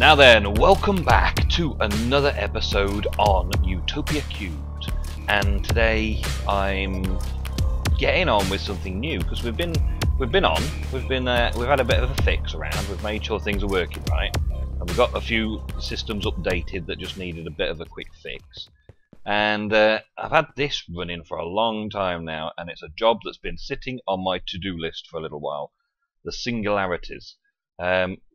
Now then, welcome back to another episode on Utopia³, and today I'm getting on with something new because we've had a bit of a fix around. We've made sure things are working right, and we've got a few systems updated that just needed a bit of a quick fix. And I've had this running for a long time now, and it's a job that's been sitting on my to-do list for a little while. The Singularities.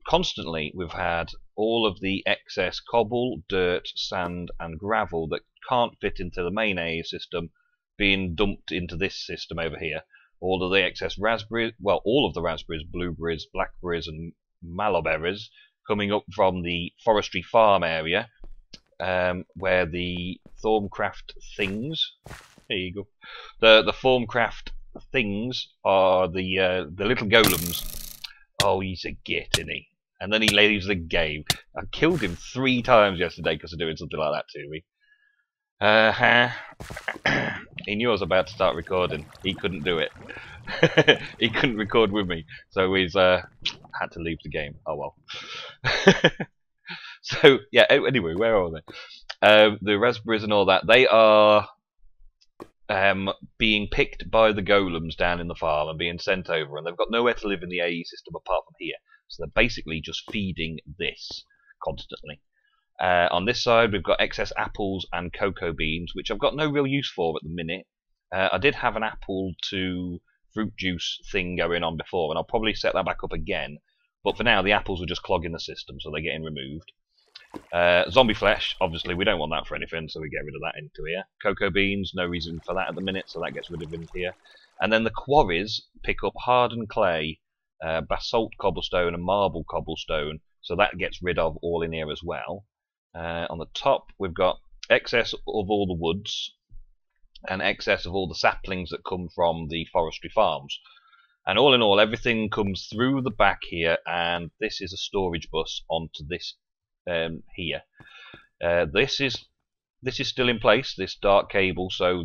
Constantly we've had all of the excess cobble, dirt, sand and gravel that can't fit into the main AE system being dumped into this system over here. All of the excess raspberries, well, all of the raspberries, blueberries, blackberries and mallowberries coming up from the forestry farm area, where the Thorncraft things, there you go, the Thorncraft things are the little golems. Oh, he's a git, isn't he? And then he leaves the game. I killed him 3 times yesterday because of doing something like that to me. He knew I was about to start recording. He couldn't do it. He couldn't record with me, so he's had to leave the game. Oh well. So yeah. Anyway, where are they? The raspberries and all that. They are being picked by the golems down in the farm and being sent over, and they've got nowhere to live in the AE system apart from here. So they're basically just feeding this constantly. On this side we've got excess apples and cocoa beans, which I've got no real use for at the minute. I did have an apple to fruit juice thing going on before, and I'll probably set that back up again. But for now the apples are just clogging the system, so they're getting removed. Zombie flesh, obviously we don't want that for anything, so we get rid of that into here. Cocoa beans, no reason for that at the minute, so that gets rid of into here. And then the quarries pick up hardened clay, basalt cobblestone and marble cobblestone, so that gets rid of all in here as well. On the top we've got excess of all the woods and excess of all the saplings that come from the forestry farms. And all in all, everything comes through the back here, and this is a storage bus onto this here. This is still in place, this dark cable, so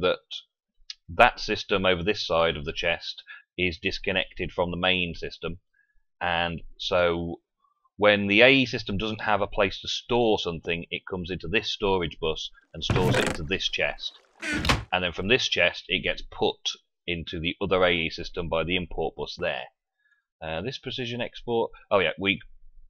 that system over this side of the chest is disconnected from the main system, and so when the AE system doesn't have a place to store something, it comes into this storage bus and stores it into this chest, and then from this chest it gets put into the other AE system by the import bus there. This precision export, oh yeah,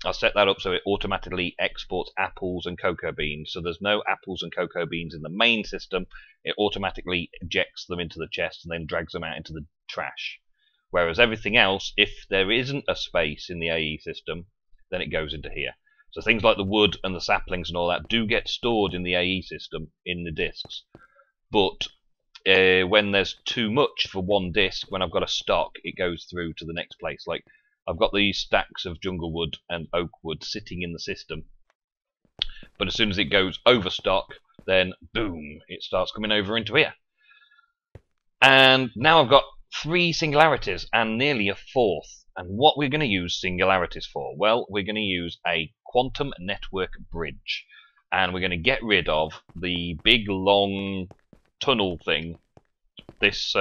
I'll set that up so it automatically exports apples and cocoa beans. So there's no apples and cocoa beans in the main system. It automatically ejects them into the chest and then drags them out into the trash. Whereas everything else, if there isn't a space in the AE system, then it goes into here. So things like the wood and the saplings and all that do get stored in the AE system in the discs. But when there's too much for one disc, when I've got a stock, it goes through to the next place. Like, I've got these stacks of jungle wood and oak wood sitting in the system, but as soon as it goes over stock, then boom, it starts coming over into here. And now I've got 3 singularities and nearly a 4th. And what we're going to use singularities for? Well, we're going to use a quantum network bridge, and we're going to get rid of the big long tunnel thing, this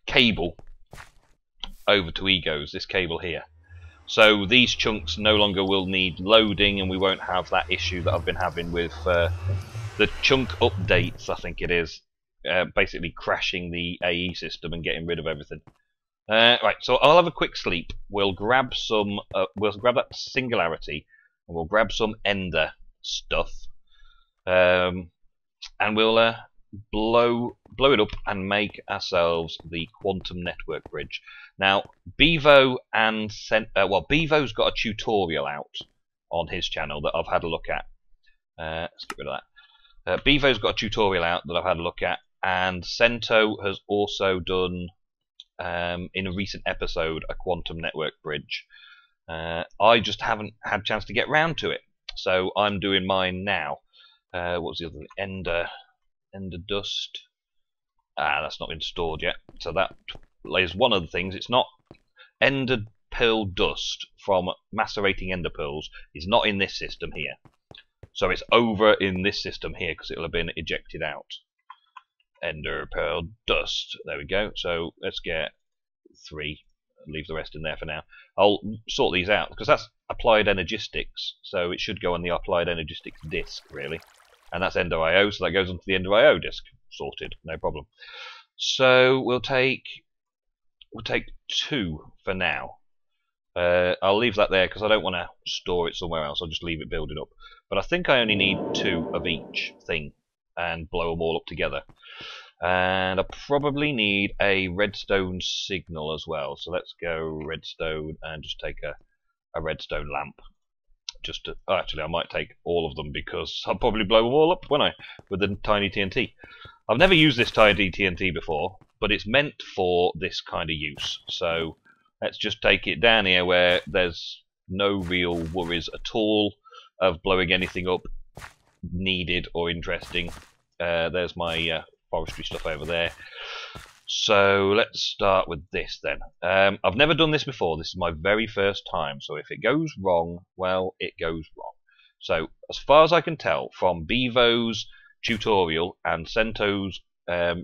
cable over to Egos, this cable here. So these chunks no longer will need loading, and we won't have that issue that I've been having with the chunk updates, I think it is, basically crashing the AE system and getting rid of everything. Right, so I'll have a quick sleep. We'll grab that singularity, and we'll grab some ender stuff, and we'll blow it up and make ourselves the quantum network bridge. Now, Bevo's got a tutorial out on his channel that I've had a look at. Let's get rid of that. Bevo's got a tutorial out that I've had a look at, and Cento has also done, in a recent episode, a quantum network bridge. I just haven't had a chance to get round to it, so I'm doing mine now. What's the other thing? Ender dust. That's not been stored yet, so that is one of the things. It's not ender pearl dust from macerating ender pearls is not in this system here, so it's over in this system here because it'll have been ejected out. Ender pearl dust, there we go. So let's get 3 and leave the rest in there for now. I'll sort these out because that's applied Energistics, so it should go on the applied Energistics disk really, and that's Ender.io, so that goes onto the Ender.io disk. Sorted, no problem. So we'll take 2 for now. I'll leave that there because I don't want to store it somewhere else. I'll just leave it building up. But I think I only need 2 of each thing and blow them all up together. And I probably need a redstone signal as well. So let's go redstone and just take a redstone lamp. Actually, I might take all of them because I'll probably blow them all up, won't I? With the tiny TNT. I've never used this tiny TNT before, but it's meant for this kind of use. So let's just take it down here where there's no real worries at all of blowing anything up needed or interesting. There's my forestry stuff over there. So let's start with this then. I've never done this before. This is my very first time. So if it goes wrong, well, it goes wrong. So as far as I can tell from Bevo's tutorial and Sento's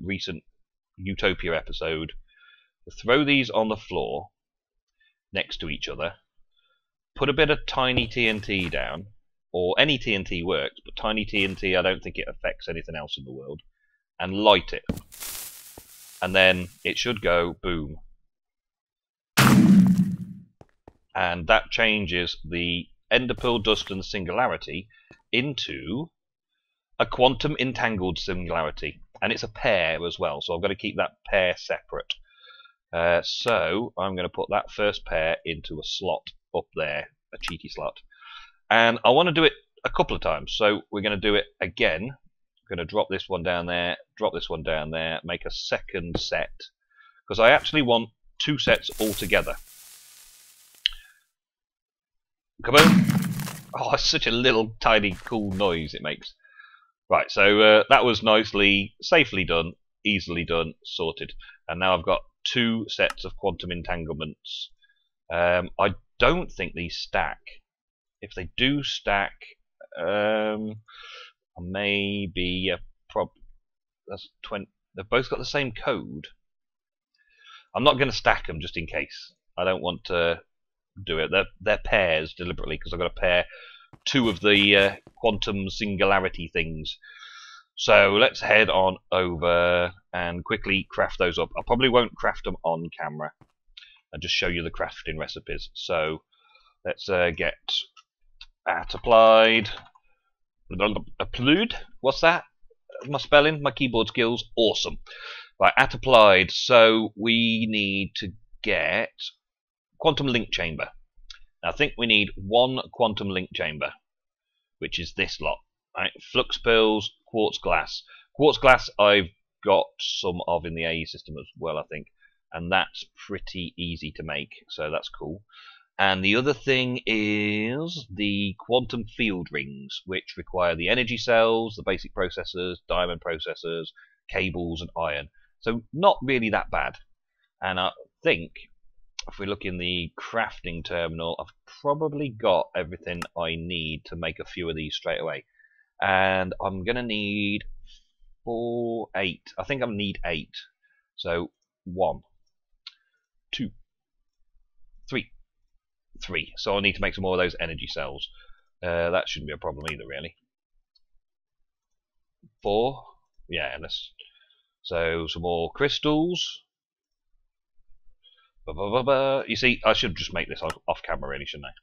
recent Utopia episode, throw these on the floor next to each other, put a bit of tiny TNT down, or any TNT works, but tiny TNT I don't think it affects anything else in the world, and light it. And then it should go boom. And that changes the ender pearl dust and the singularity into a quantum entangled singularity. And it's a pair as well, so I've got to keep that pair separate. So I'm going to put that first pair into a slot up there, a cheeky slot. And I want to do it a couple of times, so we're going to do it again. I'm going to drop this one down there, drop this one down there, make a second set, because I actually want 2 sets all together. Come on! Oh, it's such a little tiny cool noise it makes. Right, so that was nicely, safely done, easily done, sorted. And now I've got 2 sets of quantum entanglements. I don't think these stack. If they do stack, maybe that's 20. They've both got the same code. I'm not going to stack them just in case. I don't want to do it. They're pairs deliberately because I've got to pair 2 of the quantum singularity things. So let's head on over and quickly craft those up. I probably won't craft them on camera. I'll just show you the crafting recipes. So let's get applied. What's that? My spelling, my keyboard skills, awesome. Right, applied. So we need to get quantum link chamber. Now, I think we need 1 quantum link chamber, which is this lot. Right, flux pearls, quartz glass. Quartz glass I've got some of in the AE system as well, I think, and that's pretty easy to make, so that's cool. And the other thing is the quantum field rings, which require the energy cells, the basic processors, diamond processors, cables, and iron. So not really that bad. And I think if we look in the crafting terminal, I've probably got everything I need to make a few of these straight away. And I'm going to need 8. I think I need 8. So 1, 2, 3. So I need to make some more of those energy cells. That shouldn't be a problem either, really. 4. Yeah, so some more crystals. You see, I should just make this off camera, really, shouldn't I?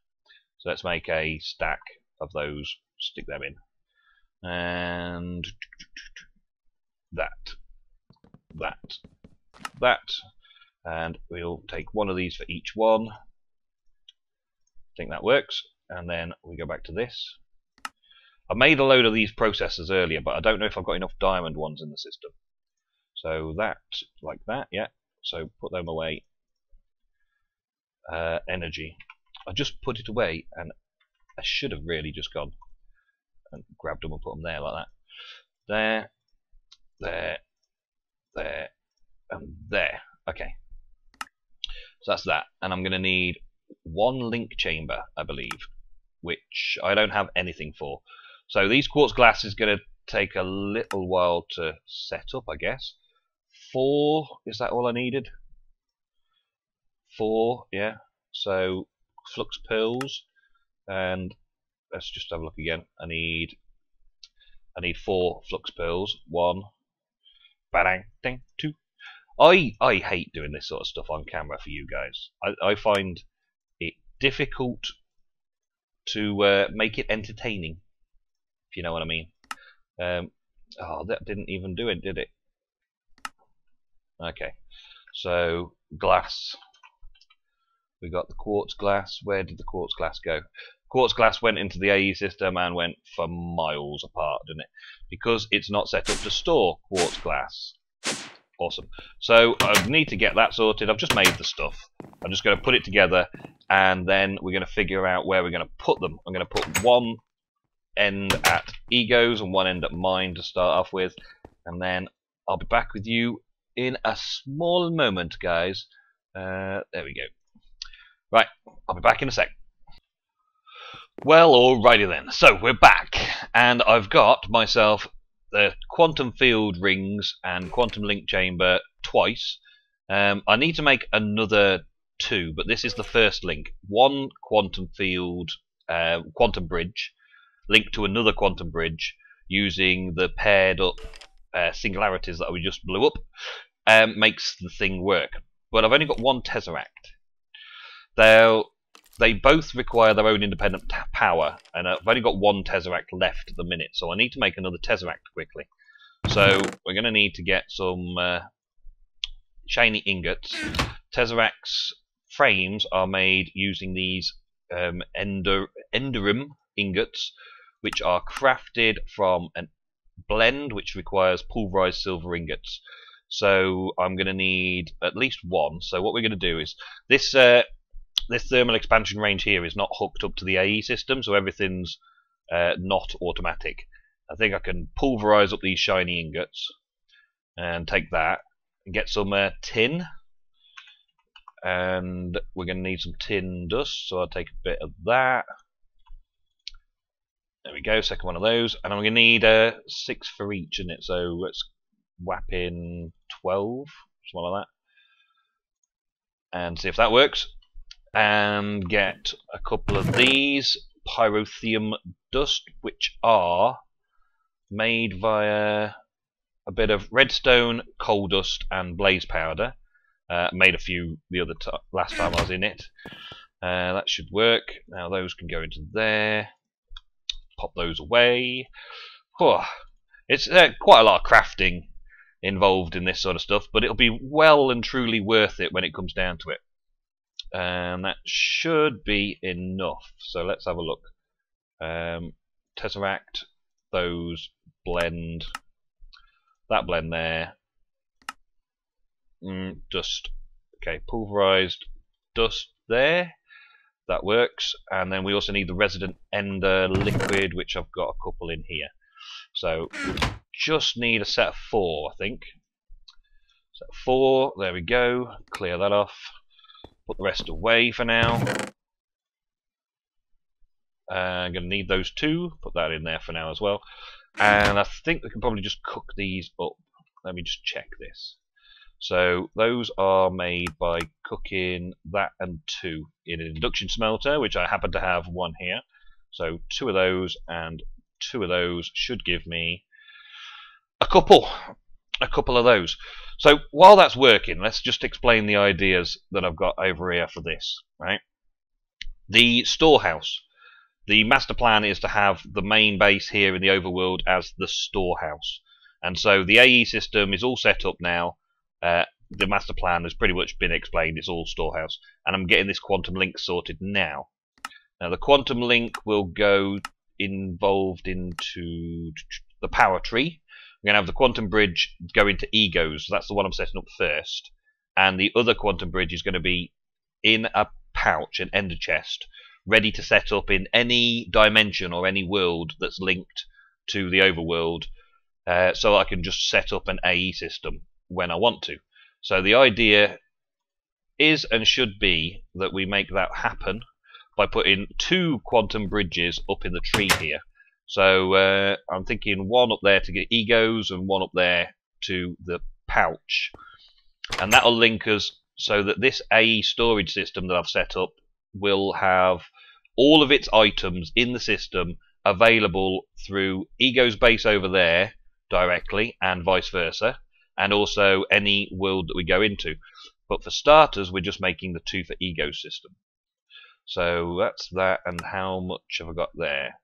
So let's make a stack of those, stick them in. And that. And we'll take 1 of these for each one. I think that works. And then we go back to this. I made a load of these processors earlier, but I don't know if I've got enough diamond ones in the system. So that, like that, yeah. So put them away. Energy. I just put it away, and I should have really just gone and grabbed them and put them there like that. There, and there. Okay. So that's that. And I'm going to need 1 link chamber, I believe, which I don't have anything for. So these quartz glass is going to take a little while to set up, I guess. 4, is that all I needed? 4, yeah. So flux pearls, and let's just have a look again. I need 4 flux pearls. 1, bang, ding, 2. I hate doing this sort of stuff on camera for you guys. I find it difficult to make it entertaining, if you know what I mean. Oh, that didn't even do it, did it? Okay, so glass. We got the quartz glass. Where did the quartz glass go? Quartz glass went into the AE system and went for miles apart, didn't it? Because it's not set up to store quartz glass. Awesome. So I need to get that sorted. I've just made the stuff. I'm just going to put it together, and then we're going to figure out where we're going to put them. I'm going to put one end at Ego's and one end at mine to start off with, and then I'll be back with you in a small moment, guys. There we go. Right, I'll be back in a sec. Well, alrighty then. So we're back, and I've got myself the quantum field rings and quantum link chamber twice. I need to make another 2, but this is the first link. One quantum field, quantum bridge, linked to another quantum bridge using the paired up singularities that we just blew up, makes the thing work. But I've only got one Tesseract. They both require their own independent power, and I've only got one Tesseract left at the minute, so I need to make another Tesseract quickly. So we're going to need to get some shiny ingots. Tesar X frames are made using these Enderium ingots, which are crafted from a blend which requires pulverized silver ingots. So I'm going to need at least one. So what we're going to do is this thermal expansion range here is not hooked up to the AE system, so everything's not automatic. I think I can pulverize up these shiny ingots and take that and get some tin, and we're going to need some tin dust, so I'll take a bit of that. There we go, second one of those, and I'm going to need 6 for each, isn't it? So let's whap in 12, something like that, and see if that works. And get a couple of these pyrotheum dust, which are made via a bit of redstone, coal dust, and blaze powder. Made a few the other last time I was in it. That should work. Now those can go into there. Pop those away. Oh, it's quite a lot of crafting involved in this sort of stuff, but it'll be well and truly worth it when it comes down to it. And that should be enough. So let's have a look. Tesseract, those blend, that blend there. Dust. Okay, pulverized dust there. That works. And then we also need the resident ender liquid, which I've got a couple in here. So we just need a set of 4, I think. Set of 4. There we go. Clear that off. Put the rest away for now. I'm going to need those 2. Put that in there for now as well. And I think we can probably just cook these up. Let me just check this. So those are made by cooking that and 2 in an induction smelter, which I happen to have 1 here. So 2 of those and 2 of those should give me a couple of those. So while that's working, let's just explain the ideas that I've got over here for this, right? The storehouse. The master plan is to have the main base here in the overworld as the storehouse. And so the AE system is all set up now. The master plan has pretty much been explained. It's all storehouse. And I'm getting this quantum link sorted now. Now the quantum link will go involved into the power tree. We're going to have the quantum bridge go into Egos. So that's the one I'm setting up first. And the other quantum bridge is going to be in a pouch, an ender chest, ready to set up in any dimension or any world that's linked to the overworld. So I can just set up an AE system when I want to. So the idea is and should be that we make that happen by putting 2 quantum bridges up in the tree here. So I'm thinking 1 up there to get Egos and 1 up there to the pouch. And that'll link us so that this AE storage system that I've set up will have all of its items in the system available through Ego's base over there directly, and vice versa, and also any world that we go into. But for starters, we're just making the 2 for Ego's system. So that's that, and how much have I got there?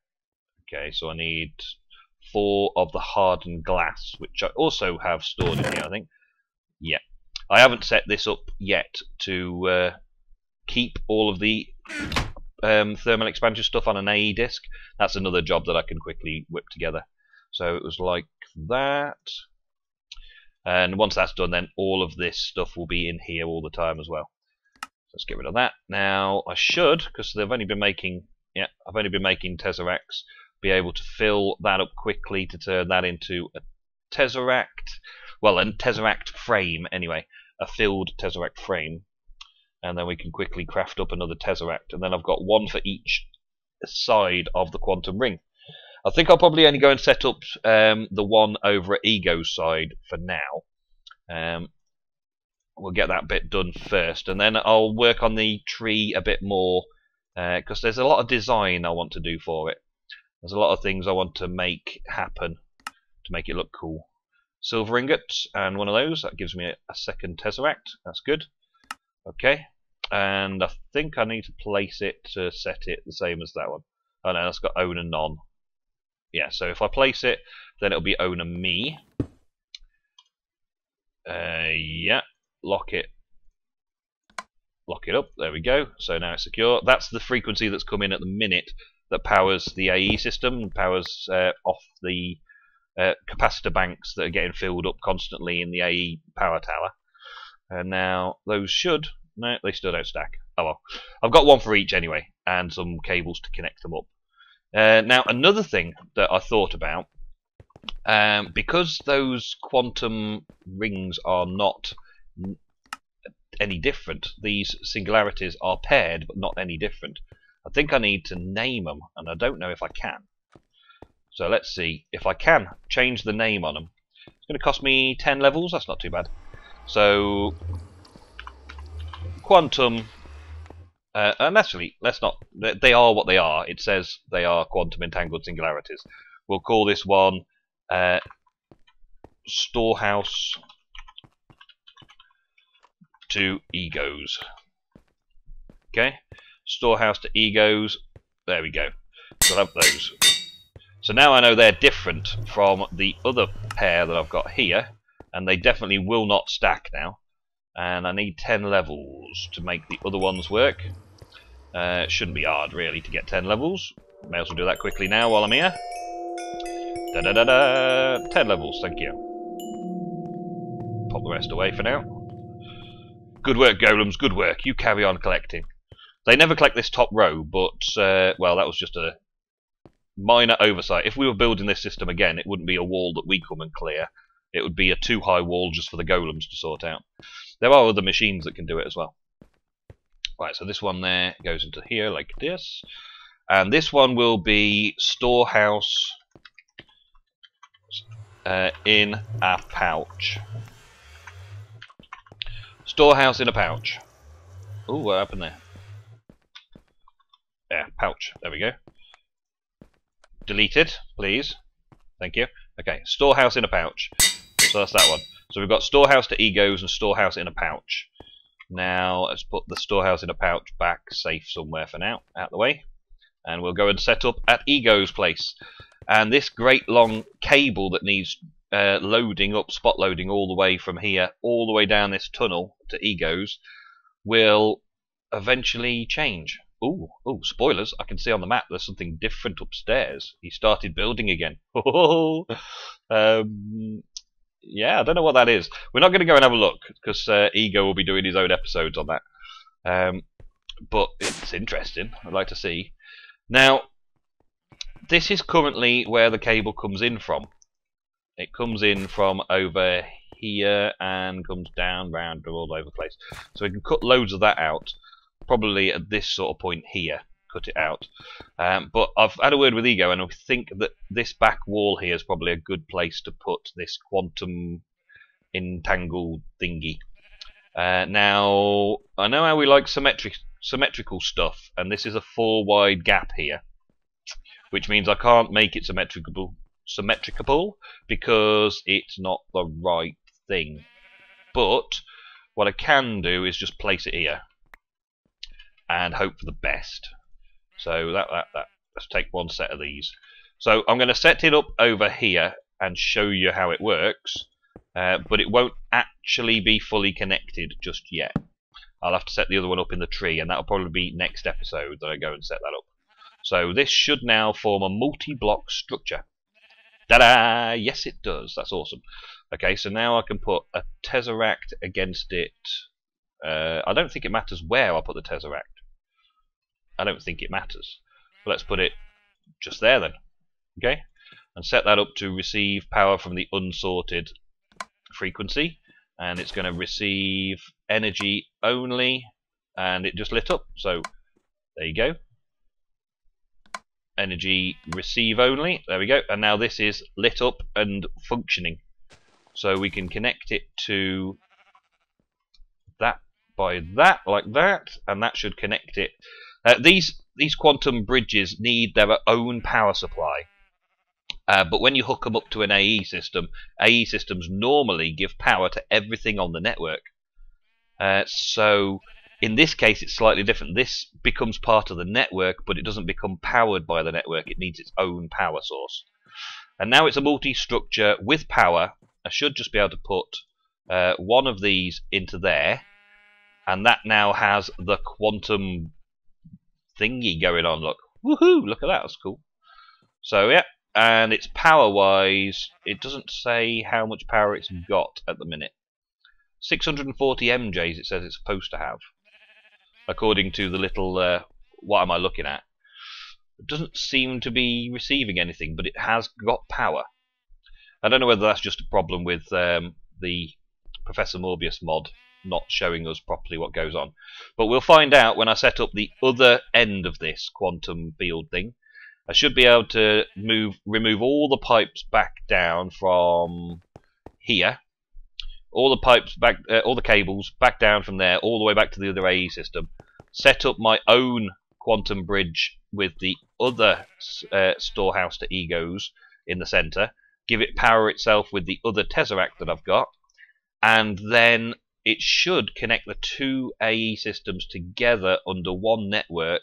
Okay, so I need 4 of the hardened glass, which I also have stored in here, I think. Yeah. I haven't set this up yet to keep all of the thermal expansion stuff on an AE disk. That's another job that I can quickly whip together. So it was like that. And once that's done, then all of this stuff will be in here all the time as well. Let's get rid of that. Now I should, because they've only been making, I've only been making Tesar X, be able to fill that up quickly to turn that into a Tesseract. Well, a Tesar frame anyway, a filled Tesar frame, and then we can quickly craft up another Tesseract, and then I've got 1 for each side of the quantum ring. I think I'll probably only go and set up the one over at Ego's side for now. We'll get that bit done first, and then I'll work on the tree a bit more, because there's a lot of design I want to do for it. There's a lot of things I want to make happen to make it look cool. Silver ingots, and one of those, that gives me a second Tesseract. That's good. Okay, and I think I need to place it to set it the same as that one. Oh no, that's got owner none. Yeah, so if I place it, then it'll be owner me. Yeah, lock it up. There we go. So now it's secure. That's the frequency that's come in at the minute that powers the AE system, powers off the capacitor banks that are getting filled up constantly in the AE power tower. And now those should... No, they still don't stack. Oh well. I've got 1 for each anyway, and some cables to connect them up. Now another thing that I thought about, because those quantum rings are not any different, these singularities are paired but not any different, I think I need to name them, and I don't know if I can. So let's see if I can change the name on them. It's going to cost me 10 levels, that's not too bad. So quantum, and actually, let's not, they are what they are. It says they are quantum entangled singularities. We'll call this one Storehouse to Egos. Okay, Storehouse to Egos. There we go. So I'll have those. So now I know they're different from the other pair that I've got here, and they definitely will not stack now. And I need 10 levels to make the other ones work. It shouldn't be hard really to get 10 levels. May as well do that quickly now while I'm here. 10 levels, thank you. Pop the rest away for now. Good work, golems, good work. You carry on collecting. They never collect this top row, but, well, that was just a minor oversight. If we were building this system again, it wouldn't be a wall that we come and clear. It would be a too high wall just for the golems to sort out. There are other machines that can do it as well. Right, so this one there goes into here like this. And this one will be Storehouse in a pouch. Storehouse in a pouch. Ooh, what happened there? Yeah, pouch. There we go. Deleted, please. Thank you. Okay, Storehouse in a pouch. So that's that one. So we've got Storehouse to Egos and Storehouse in a pouch. Now let's put the Storehouse in a pouch back safe somewhere for now, out the way. And we'll go and set up at Ego's place. And this great long cable that needs loading up, spot loading all the way from here, all the way down this tunnel to Ego's, will eventually change. Ooh, spoilers, I can see on the map there's something different upstairs. He started building again. Yeah, I don't know what that is. We're not going to go and have a look, because Ego will be doing his own episodes on that. But it's interesting, I'd like to see. Now, this is currently where the cable comes in from. It comes in from over here and comes down, round, all over the place. So we can cut loads of that out. Probably at this sort of point here, cut it out. But I've had a word with Ego, and I think that this back wall here is probably a good place to put this quantum entangled thingy. Now, I know how we like symmetrical stuff, and this is a 4 wide gap here, which means I can't make it symmetrical because it's not the right thing. But what I can do is just place it here and hope for the best. So let's take one set of these. So I'm going to set it up over here and show you how it works, but it won't actually be fully connected just yet. I'll have to set the other one up in the tree, and that'll probably be next episode that I go and set that up. So this should now form a multi-block structure. Ta-da! Yes, it does. That's awesome. Okay, so now I can put a Tesseract against it. I don't think it matters where I put the Tesseract. I don't think it matters. But let's put it just there then. Okay? And set that up to receive power from the unsorted frequency. And it's going to receive energy only. And it just lit up. So, there you go. Energy receive only. There we go. And now this is lit up and functioning. So we can connect it to that by that, like that, and that should connect it. These quantum bridges need their own power supply. But when you hook them up to an AE system, AE systems normally give power to everything on the network. So in this case, it's slightly different. This becomes part of the network, but it doesn't become powered by the network. It needs its own power source. And now it's a multi-structure with power. I should just be able to put one of these into there, and that now has the quantum thingy going on. Look, woohoo! Look at that. That's cool. So yeah, and it's power-wise, it doesn't say how much power it's got at the minute. 640 MJs it says it's supposed to have, according to the little, what am I looking at? It doesn't seem to be receiving anything, but it has got power. I don't know whether that's just a problem with the Professor Morbius mod not showing us properly what goes on. But we'll find out when I set up the other end of this quantum field thing. I should be able to remove all the pipes back down from here. All the pipes back, all the cables back down from there, all the way back to the other AE system. Set up my own quantum bridge with the other storehouse to egos in the center. Give it power itself with the other Tesseract that I've got, and then it should connect the two AE systems together under one network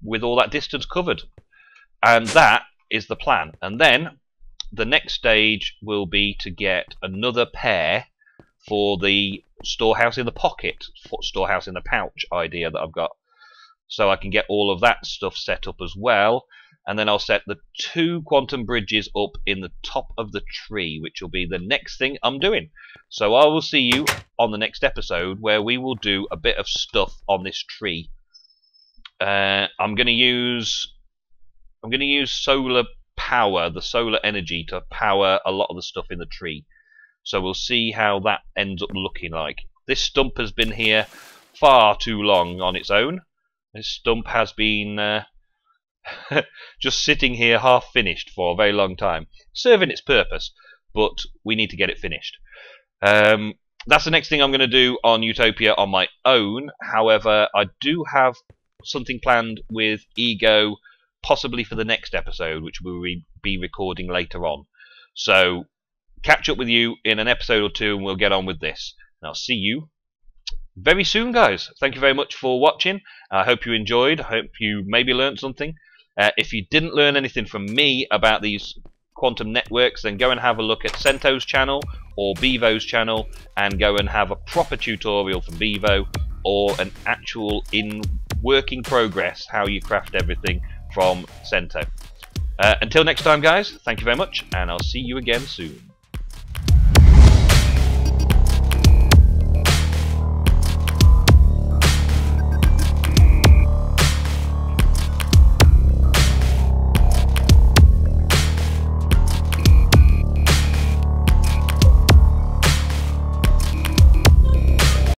with all that distance covered. And that is the plan. And then the next stage will be to get another pair for the storehouse in the pocket, storehouse in the pouch idea that I've got. So I can get all of that stuff set up as well. And then I'll set the two quantum bridges up in the top of the tree, which will be the next thing I'm doing. So I will see you on the next episode, where we will do a bit of stuff on this tree. I'm going to use solar power, the solar energy, to power a lot of the stuff in the tree. So we'll see how that ends up looking like. This stump has been here far too long on its own. This stump has been just sitting here half finished for a very long time, serving its purpose, but we need to get it finished. That's the next thing I'm going to do on Utopia on my own. However, I do have something planned with Ego, possibly for the next episode, which we'll be recording later on. So catch up with you in an episode or two, and we'll get on with this. And I'll see you very soon, guys. Thank you very much for watching. I hope you enjoyed. I hope you maybe learned something. If you didn't learn anything from me about these quantum networks, then go and have a look at Sento's channel or Bevo's channel, and go and have a proper tutorial from Bevo, or an actual in working progress how you craft everything from Sento. Until next time, guys, thank you very much, and I'll see you again soon.